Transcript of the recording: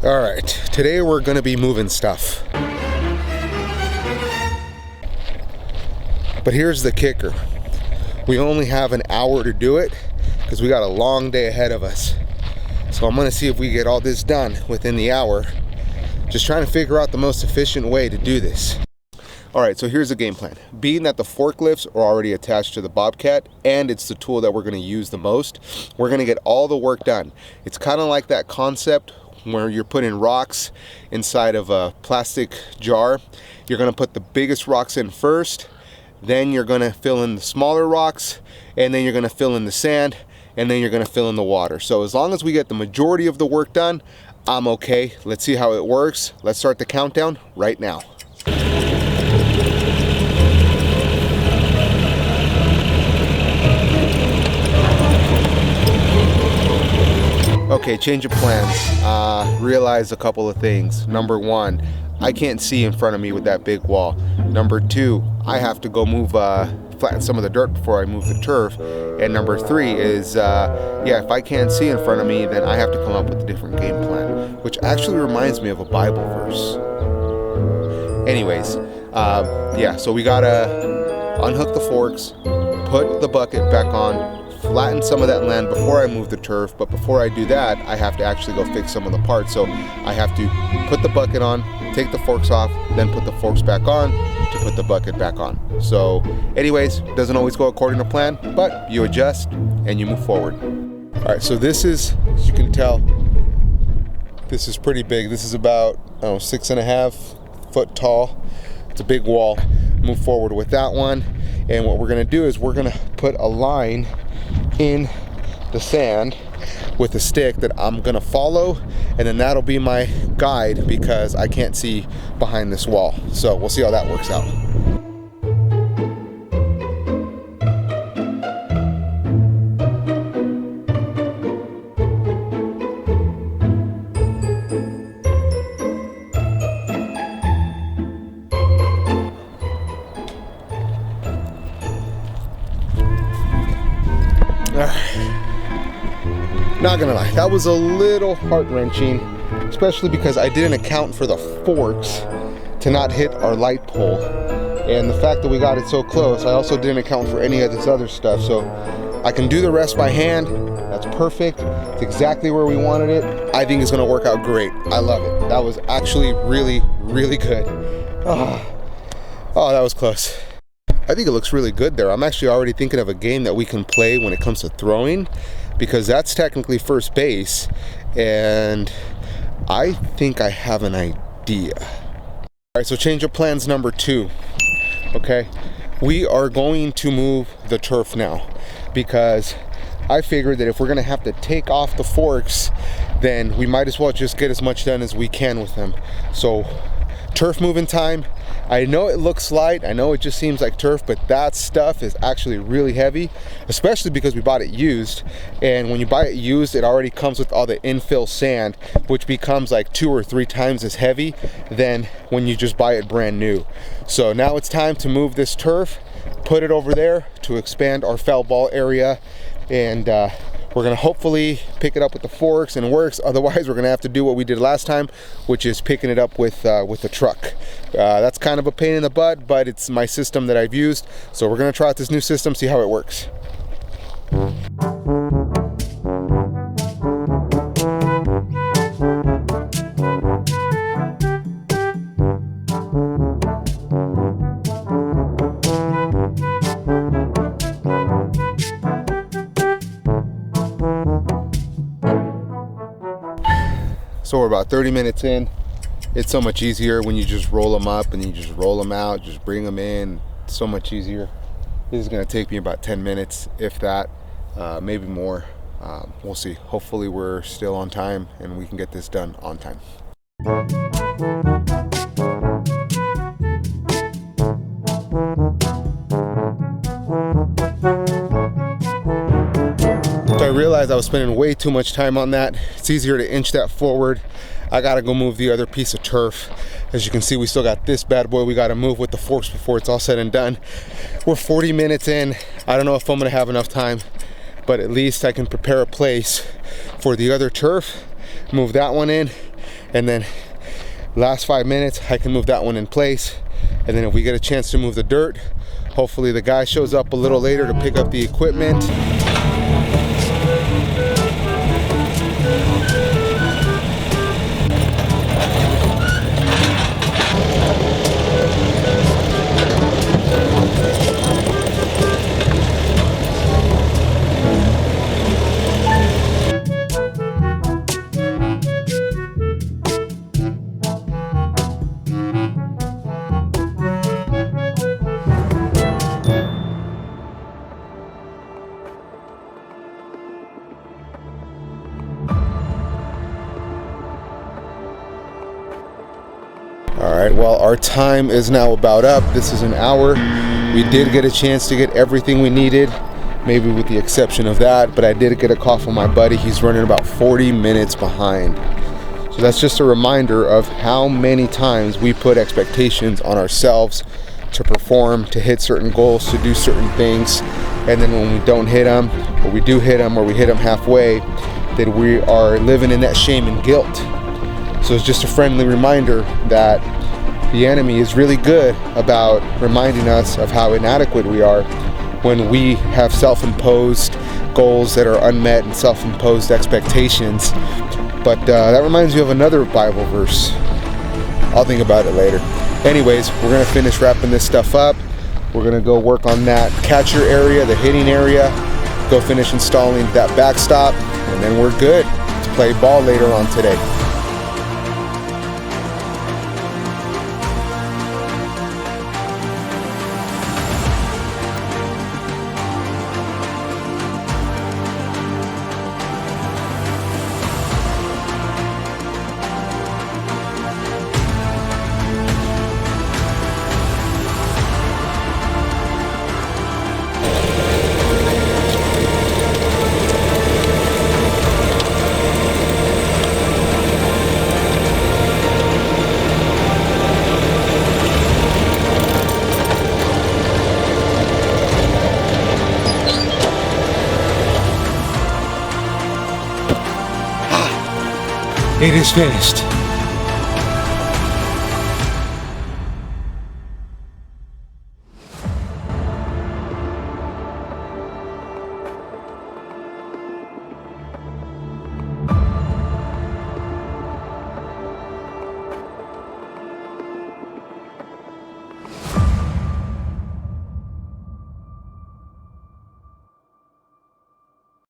All right, today we're gonna be moving stuff. But here's the kicker. We only have an hour to do it because we got a long day ahead of us. So I'm gonna see if we get all this done within the hour. Just trying to figure out the most efficient way to do this. All right, so here's the game plan. Being that the forklifts are already attached to the Bobcat and it's the tool that we're gonna use the most, we're gonna get all the work done. It's kind of like that concept where you're putting rocks inside of a plastic jar. You're gonna put the biggest rocks in first, then you're gonna fill in the smaller rocks, and then you're gonna fill in the sand, and then you're gonna fill in the water. So as long as we get the majority of the work done, I'm okay. Let's see how it works. Let's start the countdown right now. Okay, change of plans. Realize a couple of things. Number one, I can't see in front of me with that big wall. Number two, I have to go move, flatten some of the dirt before I move the turf. And number three is, if I can't see in front of me, then I have to come up with a different game plan, which actually reminds me of a Bible verse. Anyways, so we gotta unhook the forks, put the bucket back on, flatten some of that land before I move the turf, but before I do that, I have to actually go fix some of the parts. So I have to put the bucket on, take the forks off, then put the forks back on to put the bucket back on. So anyways, doesn't always go according to plan, but you adjust and you move forward. All right, so this is, as you can tell, this is pretty big. This is about 6.5 foot tall. It's a big wall. Move forward with that one. And what we're gonna do is we're gonna put a line in the sand with a stick that I'm gonna follow, and then that'll be my guide because I can't see behind this wall. So we'll see how that works out. Not gonna lie, that was a little heart-wrenching, especially because I didn't account for the forks to not hit our light pole. And the fact that we got it so close, I also didn't account for any of this other stuff. So I can do the rest by hand. That's perfect. It's exactly where we wanted it. I think it's gonna work out great. I love it. That was actually really, really good. Oh, that was close. I think it looks really good there. I'm actually already thinking of a game that we can play when it comes to throwing, because that's technically first base, and I think I have an idea. All right, so change of plans number 2, okay? We are going to move the turf now, because I figured that if we're gonna have to take off the forks, then we might as well just get as much done as we can with them. So turf moving time. I know it looks light, I know it just seems like turf, but that stuff is actually really heavy, especially because we bought it used. And when you buy it used, it already comes with all the infill sand, which becomes like 2 or 3 times as heavy than when you just buy it brand new. So now it's time to move this turf, put it over there to expand our foul ball area, and we're gonna hopefully pick it up with the forks and it works. Otherwise, we're gonna have to do what we did last time, which is picking it up with the truck. That's kind of a pain in the butt, but it's my system that I've used. So we're gonna try out this new system, see how it works. So we're about 30 minutes in. It's so much easier when you just roll them up and you just roll them out, just bring them in. It's so much easier. This is gonna take me about 10 minutes, if that, maybe more. We'll see. Hopefully we're still on time and we can get this done on time. So I realized I was spending way too much time on that. It's easier to inch that forward. I gotta go move the other piece of turf. As you can see, we still got this bad boy we gotta move with the forks before it's all said and done. We're 40 minutes in. I don't know if I'm gonna have enough time, but at least I can prepare a place for the other turf, move that one in, and then last 5 minutes I can move that one in place. And then if we get a chance to move the dirt, hopefully the guy shows up a little later to pick up the equipment. All right, well, our time is now about up. This is an hour. We did get a chance to get everything we needed, maybe with the exception of that, but I did get a call from my buddy. He's running about 40 minutes behind. So that's just a reminder of how many times we put expectations on ourselves to perform, to hit certain goals, to do certain things, and then when we don't hit them, or we do hit them, or we hit them halfway, that we are living in that shame and guilt. So it's just a friendly reminder that the enemy is really good about reminding us of how inadequate we are when we have self-imposed goals that are unmet and self-imposed expectations. But that reminds me of another Bible verse. I'll think about it later. Anyways, we're gonna finish wrapping this stuff up. We're gonna go work on that catcher area, the hitting area, go finish installing that backstop, and then we're good to play ball later on today. It is finished.